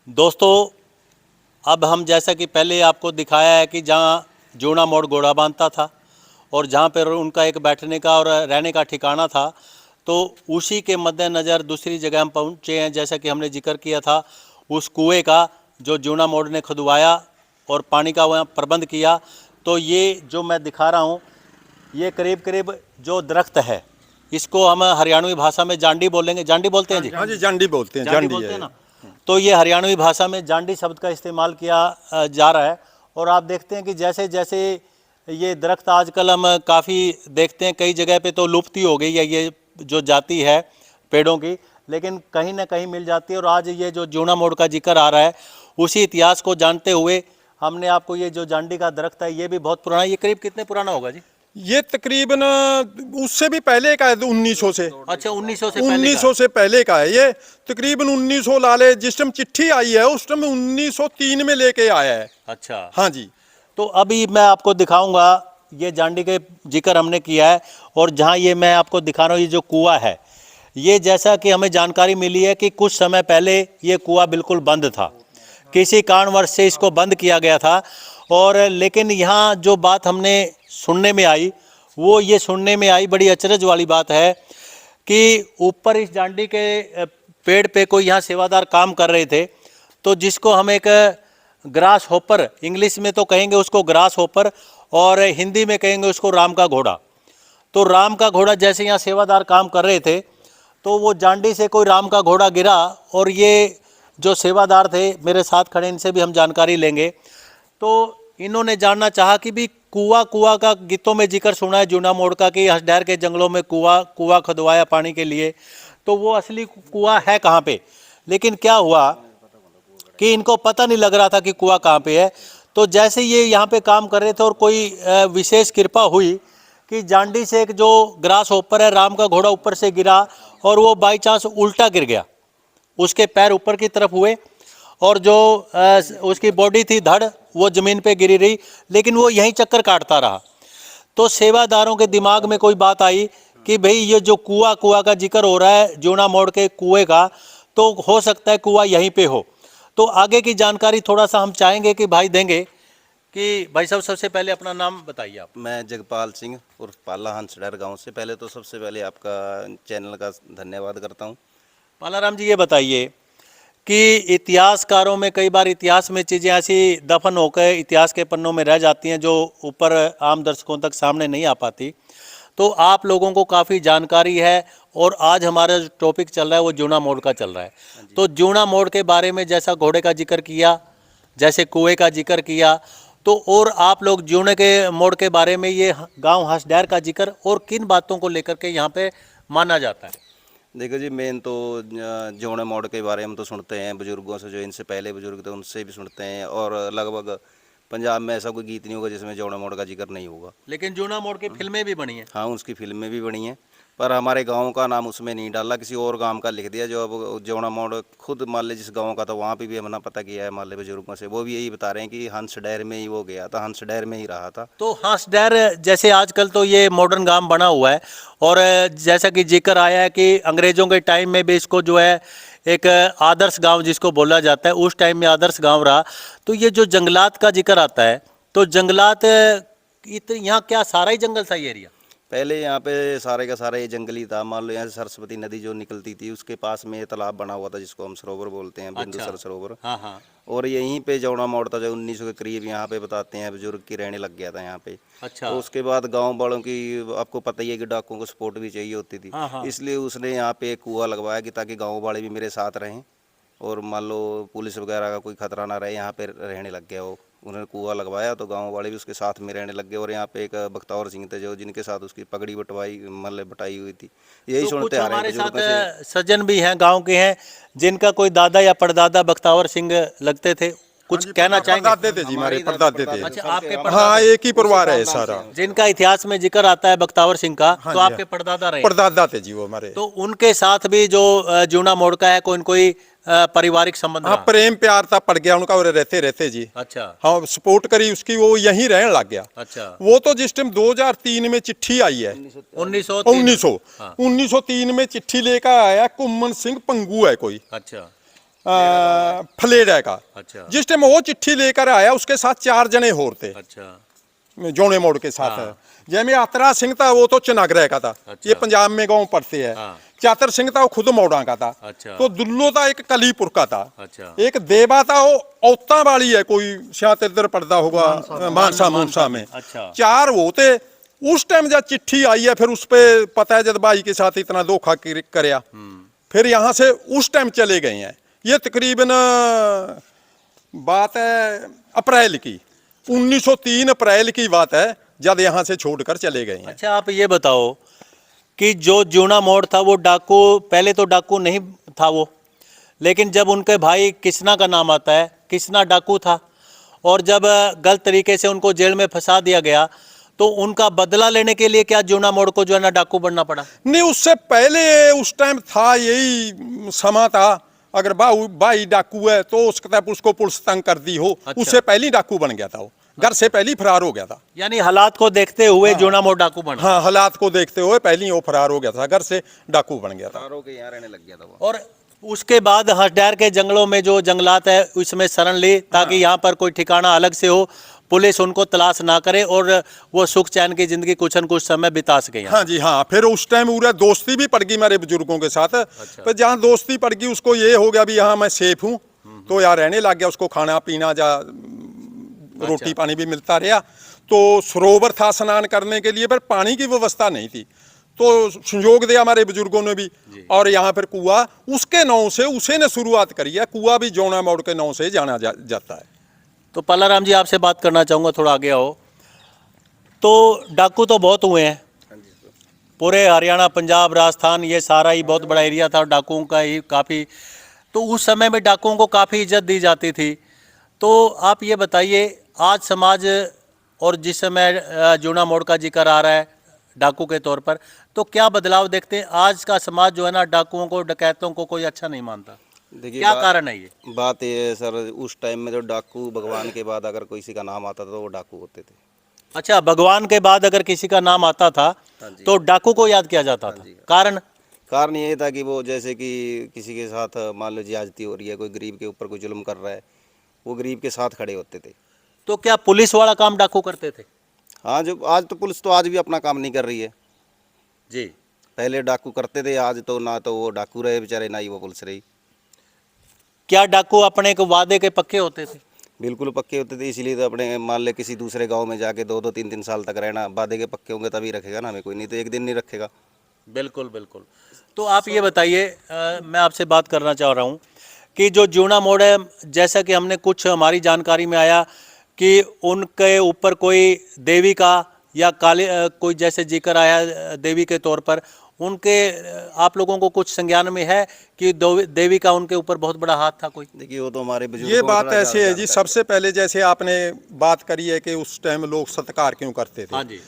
दोस्तों, अब हम जैसा कि पहले आपको दिखाया है कि जहाँ जूना मोड़ घोड़ा बांधता था और जहाँ पर उनका एक बैठने का और रहने का ठिकाना था, तो उसी के मद्देनज़र दूसरी जगह हम पहुँचे हैं। जैसा कि हमने जिक्र किया था उस कुएं का जो जूना मोड़ ने खुदवाया और पानी का वहाँ प्रबंध किया। तो ये जो मैं दिखा रहा हूँ, ये करीब करीब जो दरख्त है, इसको हम हरियाणवी भाषा में जांडी बोलेंगे। जांडी बोलते हैं जी? हाँ जी, जांडी बोलते हैं। जांडी बोलते हैं ना। तो ये हरियाणवी भाषा में जांडी शब्द का इस्तेमाल किया जा रहा है। और आप देखते हैं कि जैसे जैसे ये दरख्त आजकल हम काफ़ी देखते हैं, कई जगह पे तो लुप्त ही हो गई है ये जो जाति है पेड़ों की, लेकिन कहीं ना कहीं मिल जाती है। और आज ये जो जूना मोड़ का जिक्र आ रहा है, उसी इतिहास को जानते हुए हमने आपको ये जो जांडी का दरख्त है, ये भी बहुत पुराना, ये करीब कितने पुराना होगा जी? ये तकरीबन उससे भी पहले का है, 1900 से। अच्छा, 1900 से 1900 से पहले का है ये। तकरीबन 1900 लाले जिस टाइम चिट्ठी आई है उस टाइम 1903 में लेके आया है। अच्छा, हाँ जी। तो अभी मैं आपको दिखाऊंगा, ये जांडी के जिक्र हमने किया है। और जहाँ ये मैं आपको दिखा रहा हूँ, ये जो कुआं है, ये जैसा कि हमें जानकारी मिली है कि कुछ समय पहले ये कुआं बिल्कुल बंद था, किसी कारणवश से इसको बंद किया गया था। और लेकिन यहाँ जो बात हमने सुनने में आई, वो ये सुनने में आई, बड़ी अचरज वाली बात है कि ऊपर इस जांडी के पेड़ पे कोई यहाँ सेवादार काम कर रहे थे, तो जिसको हम एक ग्रास होपर, इंग्लिश में तो कहेंगे उसको ग्रास होपर और हिंदी में कहेंगे उसको राम का घोड़ा। तो राम का घोड़ा जैसे यहाँ सेवादार काम कर रहे थे, तो वो जांडी से कोई राम का घोड़ा गिरा। और ये जो सेवादार थे मेरे साथ खड़े, इनसे भी हम जानकारी लेंगे। तो इन्होंने जानना चाहा कि भी कुआं का गीतों में जिक्र सुना है जूना मोड़ का कि हसडैर के जंगलों में कुआं खुदवाया पानी के लिए, तो वो असली कुआं है कहाँ पे। लेकिन क्या हुआ कि इनको पता नहीं लग रहा था कि कुआं कहाँ पे है। तो जैसे ये यहाँ पे काम कर रहे थे और कोई विशेष कृपा हुई कि जांडी से एक जो ग्रास ऊपर है, राम का घोड़ा ऊपर से गिरा और वो बाई चांस उल्टा गिर गया, उसके पैर ऊपर की तरफ हुए और जो उसकी बॉडी थी धड़, वो ज़मीन पे गिरी रही, लेकिन वो यहीं चक्कर काटता रहा। तो सेवादारों के दिमाग में कोई बात आई कि भाई ये जो कुआं का जिक्र हो रहा है जूना मोड़ के कुएं का, तो हो सकता है कुआं यहीं पे हो। तो आगे की जानकारी थोड़ा सा हम चाहेंगे कि भाई देंगे। कि भाई साहब, सबसे पहले अपना नाम बताइए आप। मैं जगपाल सिंह उर्फ पाला हंसडर गांव से। पहले तो सबसे पहले आपका चैनल का धन्यवाद करता हूं। पालाराम जी, ये बताइए कि इतिहासकारों में कई बार इतिहास में चीज़ें ऐसी दफन होकर इतिहास के पन्नों में रह जाती हैं जो ऊपर आम दर्शकों तक सामने नहीं आ पाती। तो आप लोगों को काफ़ी जानकारी है और आज हमारा जो टॉपिक चल रहा है वो जूना मोड़ का चल रहा है। तो जूना मोड़ के बारे में जैसा घोड़े का जिक्र किया, जैसे कुएं का जिक्र किया, तो और आप लोग जूने के मोड़ के बारे में ये गांव हसडैर का जिक्र और किन बातों को लेकर के यहाँ पे माना जाता है? देखो जी, मेन तो जौने मोड़ के बारे में तो सुनते हैं बुजुर्गों से, जो इनसे पहले बुजुर्ग थे उनसे भी सुनते हैं। और लगभग पंजाब में ऐसा कोई गीत नहीं होगा जिसमें जौने मोड़ का जिक्र नहीं होगा। लेकिन जूना मोड़ की फिल्में भी बनी हैं। हाँ, उसकी फिल्में भी बनी हैं, पर हमारे गांव का नाम उसमें नहीं डाला, किसी और गांव का लिख दिया। जो अब जौना मोड़ खुद मान ले जिस गांव का था, वहाँ पे भी हमने पता किया है मान ले बुजुर्गों से, वो भी यही बता रहे हैं कि हंसडैर में ही वो गया था, हंसडैर में ही रहा था। तो हंसडैर, जैसे आजकल तो ये मॉडर्न गांव बना हुआ है और जैसा कि जिक्र आया है कि अंग्रेज़ों के टाइम में भी इसको जो है एक आदर्श गांव जिसको बोला जाता है, उस टाइम में आदर्श गांव रहा। तो ये जो जंगलात का जिक्र आता है, तो जंगलात यहाँ क्या सारा ही जंगल था ये एरिया? पहले यहाँ पे सारे का सारा ये जंगली था। मान लो यहाँ से सरस्वती नदी जो निकलती थी उसके पास में ये तालाब बना हुआ था जिसको हम सरोवर बोलते हैं, बिंदुसर सरोवर। हाँ हाँ। और यहीं पे जौना मोड़ था जो 1900 के करीब यहाँ पे बताते हैं बुजुर्ग की रहने लग गया था यहाँ पे। अच्छा। तो उसके बाद गांव वालों की आपको पता ही है कि डाकुओं को सपोर्ट भी चाहिए होती थी। हाँ हाँ। इसलिए उसने यहाँ पे एक कुआं लगवाया कि ताकि गाँव वाले भी मेरे साथ रहें और मान लो पुलिस वगैरह का कोई खतरा ना रहे, यहाँ पे रहने लग गया वो। उन्होंने कुआं लगवाया तो गांव वाले भी उसके साथ में रहने लग गए। और यहाँ पे एक बख्तावर सिंह थे जो जिनके साथ उसकी पगड़ी बटवाई मतलब बटाई हुई थी। यही तो सुनते आ रहे हैं हमारे बुजुर्गों साथ सज्जन भी हैं, गांव के हैं, जिनका कोई दादा या परदादा बख्तावर सिंह लगते थे। कुछ कहना चाहेंगे? परदादे थे जी, हमारे परदादे थे। अच्छा, आपके हाँ, एक ही परिवार है सारा। जिनका इतिहास में जिक्र आता है बख्तावर सिंह का, तो आपके परदादा रहे? परदादा थे जी वो हमारे। तो उनके साथ भी जो जूना मोड़ का है, कोई न कोई पारिवारिक संबंध हाँ, रहा? प्रेम प्यार था पड़ गया उनका और रहते रहते जी। अच्छा। हाँ, सपोर्ट करी उसकी, वो यहीं रहने लग गया। अच्छा। वो तो जिस टाइम 2003 में चिट्ठी आई है, 1903 में चिट्ठी लेकर आया कुम्मन सिंह पंगू है कोई। अच्छा। फलेड़ा का। अच्छा जिस टाइम वो चिट्ठी लेकर आया उसके साथ 4 जने और थे अच्छा जोने मोड़ के साथ। हाँ। जैमें यात्रा सिंह था वो तो चनागरे का था। अच्छा। ये पंजाब में गांव पड़ते है। हाँ। चातर सिंह था वो खुद मौड़ा का था। अच्छा। तो दुल्लो था एक कलीपुर का था। अच्छा। एक देवा था वो औता वाली है, कोई शायद इधर पड़ता होगा मानसा मूनसा में। अच्छा। 4 वो थे। उस टाइम जब चिट्ठी आई है फिर उस पे पता है जब भाई के साथ इतना धोखा करया, फिर यहाँ से उस टाइम चले गए हैं। ये तकरीबन बात है अप्रैल की, 1903 अप्रैल की बात है जब यहाँ से छोड़कर चले गए हैं। अच्छा आप ये बताओ कि जो जूना मोड़ था वो डाकू, पहले तो डाकू नहीं था वो, लेकिन जब उनके भाई किसना का नाम आता है, किसना डाकू था, और जब गलत तरीके से उनको जेल में फंसा दिया गया तो उनका बदला लेने के लिए क्या जूना मोड़ को जो है ना डाकू बनना पड़ा? नहीं, उससे पहले उस टाइम था यही समा था। अगर भाई डाकू है तो उसको पुलिस तंग कर दी हो। अच्छा। उससे पहले ही डाकू बन गया था वो, घर से पहले ही फरार हो गया था। यानी हालात को देखते हुए जूना मोड़ डाकू बना। हाँ, हालात को देखते हुए पहले ही वो फरार हो गया था, घर से डाकू बन गया था। फरार होके यहाँ रहने लग गया था वो। और उसके बाद हसडैर के जंगलों में जो जंगलात है उसमें शरण ली ताकि यहाँ पर कोई ठिकाना अलग से हो, पुलिस उनको तलाश ना करे और वो सुख चैन की जिंदगी कुछ न कुछ समय बिता सके यहाँ। हाँ जी हाँ। फिर उस टाइम पूरा दोस्ती भी पड़ गई मेरे बुजुर्गों के साथ। अच्छा। फिर जहाँ दोस्ती पड़ गई उसको ये हो गया भी यहाँ मैं सेफ हूँ, तो यहाँ रहने लग गया। उसको खाना पीना जा रोटी पानी भी मिलता रहा। तो सरोवर था स्नान करने के लिए, पर पानी की व्यवस्था नहीं थी, तो संयोग दिया हमारे बुजुर्गों ने भी। और यहाँ फिर कुआ उसके नाव से उसे ने शुरुआत करी है। कुआ भी जौना मोड़ के नाव से जाना जाता है। तो पल्लाराम जी आपसे बात करना चाहूँगा, थोड़ा आगे आओ। तो डाकू तो बहुत हुए हैं, पूरे हरियाणा पंजाब राजस्थान ये सारा ही बहुत बड़ा एरिया था और डाकुओं का ही काफ़ी, तो उस समय में डाकुओं को काफ़ी इज्जत दी जाती थी। तो आप ये बताइए आज समाज और जिस समय जूना मोड़ का जिक्र आ रहा है डाकू के तौर पर, तो क्या बदलाव देखते हैं? आज का समाज जो है ना डाकुओं को डकैतों को कोई अच्छा नहीं मानता, देखिए क्या कारण है ये? बात ये है सर, उस टाइम में जो डाकू भगवान के बाद अगर किसी का नाम आता था तो वो डाकू होते थे। अच्छा, भगवान के बाद अगर किसी का नाम आता था तो डाकू को याद किया जाता था। कारण ये था कि वो जैसे कि किसी के साथ मान लो ज्यादती हो रही है, कोई गरीब के ऊपर कोई जुल्म कर रहा है, वो गरीब के साथ खड़े होते थे। तो क्या पुलिस वाला काम डाकू करते थे? हाँ, जो आज तो पुलिस तो आज भी अपना काम नहीं कर रही है जी। पहले डाकू करते थे, आज तो ना तो वो डाकू रहे बेचारे, ना ही वो पुलिस रही। क्या डाकू अपने को वादे के पक्के होते थे? बिल्कुल पक्के होते थे, इसीलिए तो अपने मान ले किसी दूसरे गांव में जाके 2-2 3-3 साल तक रहना। वादे के पक्के होंगे तभी रखेगा ना हमें कोई, नहीं तो एक दिन नहीं रखेगा। बिल्कुल बिल्कुल। तो आप ये बताइए, मैं आपसे बात करना चाह रहा हूँ कि जो जूना मोड़ है, जैसा कि हमने कुछ हमारी जानकारी में आया कि उनके ऊपर कोई देवी का या काली कोई जैसे जिक्र आया देवी के तौर पर, उनके आप लोगों को कुछ संज्ञान में है कि देवी का उनके ऊपर बहुत बड़ा हाथ था कोई? देखिए वो तो हमारे बुजुर्गों ये को बात थोड़ा ऐसे है ज़्यादा जी, जानता सबसे पहले जैसे आपने बात करी है कि उस टाइम लोग सत्कार क्यों करते थे। हाँ जी।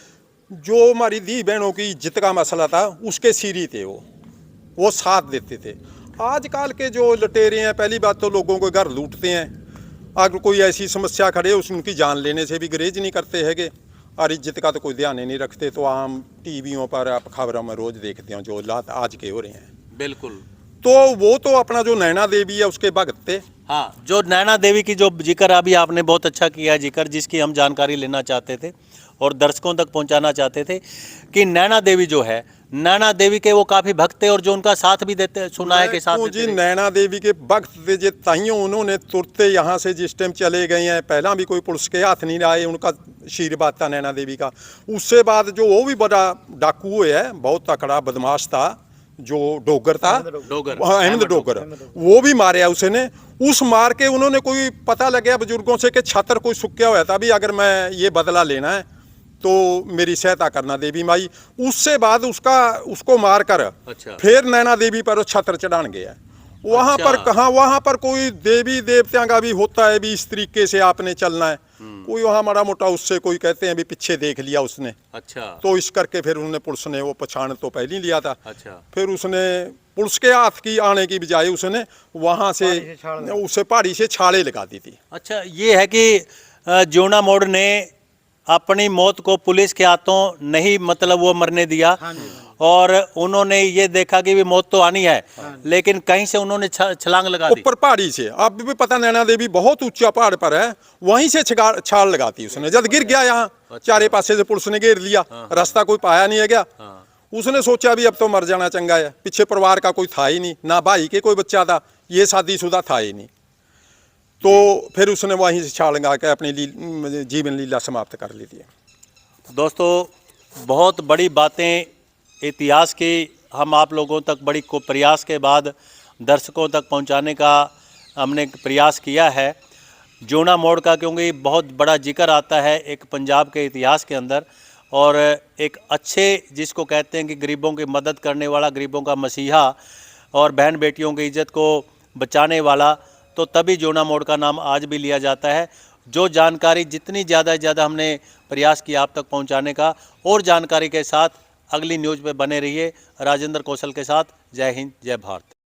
जो हमारी दी बहनों की इज्जत का मसला था उसके सीरी थे, वो साथ देते थे। आजकल के जो लुटेरे हैं, पहली बात तो लोगों को घर लूटते हैं। अगर कोई ऐसी समस्या खड़े उनकी जान लेने से भी गुरेज नहीं करते हैगे, और इज्जत का तो कोई ध्यान ही नहीं रखते। तो आम टीवियों पर आप खबरों में रोज देखते हो जो हालात आज के हो रहे हैं। बिल्कुल। तो वो तो अपना जो नैना देवी है उसके भगत थे। हाँ, जो नैना देवी की जो जिक्र अभी आपने बहुत अच्छा किया जिक्र, जिसकी हम जानकारी लेना चाहते थे और दर्शकों तक पहुंचाना चाहते थे कि नैना देवी जो है, नैना देवी के वो काफ़ी भक्त थे और जो उनका साथ भी देते, सुना है कि साथ देते जी थे। नैना देवी के भक्त थे जे, ताइयों उन्होंने तुरते यहाँ से जिस टाइम चले गए हैं, पहला भी कोई पुलिस के हाथ नहीं आए, उनका आशीर्वाद था नैना देवी का। उससे बाद जो वो भी बड़ा डाकू है, बहुत तकड़ा बदमाश था, जो डोगर था, अहमद डोगर, वो भी मारे उसने। उस मार के उन्होंने कोई पता लग गया बुजुर्गों से कि छात्र कोई सुक्या हुआ था भी, अगर मैं ये बदला लेना है तो मेरी सहायता करना देवी माई। उससे बाद उसको मार कर अच्छा। फिर नैना देवी पर छत्र चढ़ान गया। वहाँ अच्छा। पर कहाँ, वहाँ पर कोई देवी देवताओं का भी होता है भी, इस तरीके से आपने चलना है। कोई वहाँ माड़ा मोटा उससे कोई कहते हैं भी पीछे देख लिया उसने। अच्छा। तो इस करके फिर उन्होंने पुलिस ने वो पछाण तो पहले ही लिया था। अच्छा। फिर उसने पुलिस के हाथ की आने की बजाय उसने वहाँ से उसे पहाड़ी से छाले लगा दी थी। अच्छा, ये है कि जूना मोड़ ने अपनी मौत को पुलिस के हाथों नहीं, मतलब वो मरने दिया, और उन्होंने ये देखा कि भी मौत तो आनी है, लेकिन कहीं से उन्होंने छलांग लगा दी। ऊपर पहाड़ी से, अब भी पता नैना देवी बहुत ऊंचा पहाड़ पर है, वहीं से छाल लगाती उसने। जब गिर गया यहाँ चारे पासे से पुलिस ने घेर लिया, रास्ता कोई पाया नहीं है गया। उसने सोचा भी अब तो मर जाना चंगा है, पीछे परिवार का कोई था ही नहीं, ना भाई के कोई बच्चा था, ये शादीशुदा था ही नहीं। तो फिर उसने वहीं से छाल लगा के अपनी जीवन लीला समाप्त कर ली थी। दोस्तों बहुत बड़ी बातें इतिहास की हम आप लोगों तक बड़ी को प्रयास के बाद दर्शकों तक पहुंचाने का हमने प्रयास किया है। जोना मोड़ का क्योंकि बहुत बड़ा जिक्र आता है एक पंजाब के इतिहास के अंदर, और एक अच्छे जिसको कहते हैं कि गरीबों की मदद करने वाला, गरीबों का मसीहा और बहन बेटियों की इज्जत को बचाने वाला, तो तभी जोना मोड़ का नाम आज भी लिया जाता है। जो जानकारी जितनी ज़्यादा से ज़्यादा हमने प्रयास किया आप तक पहुंचाने का, और जानकारी के साथ अगली न्यूज़ पे बने रहिए। राजेंद्र कौशल के साथ, जय हिंद, जय भारत।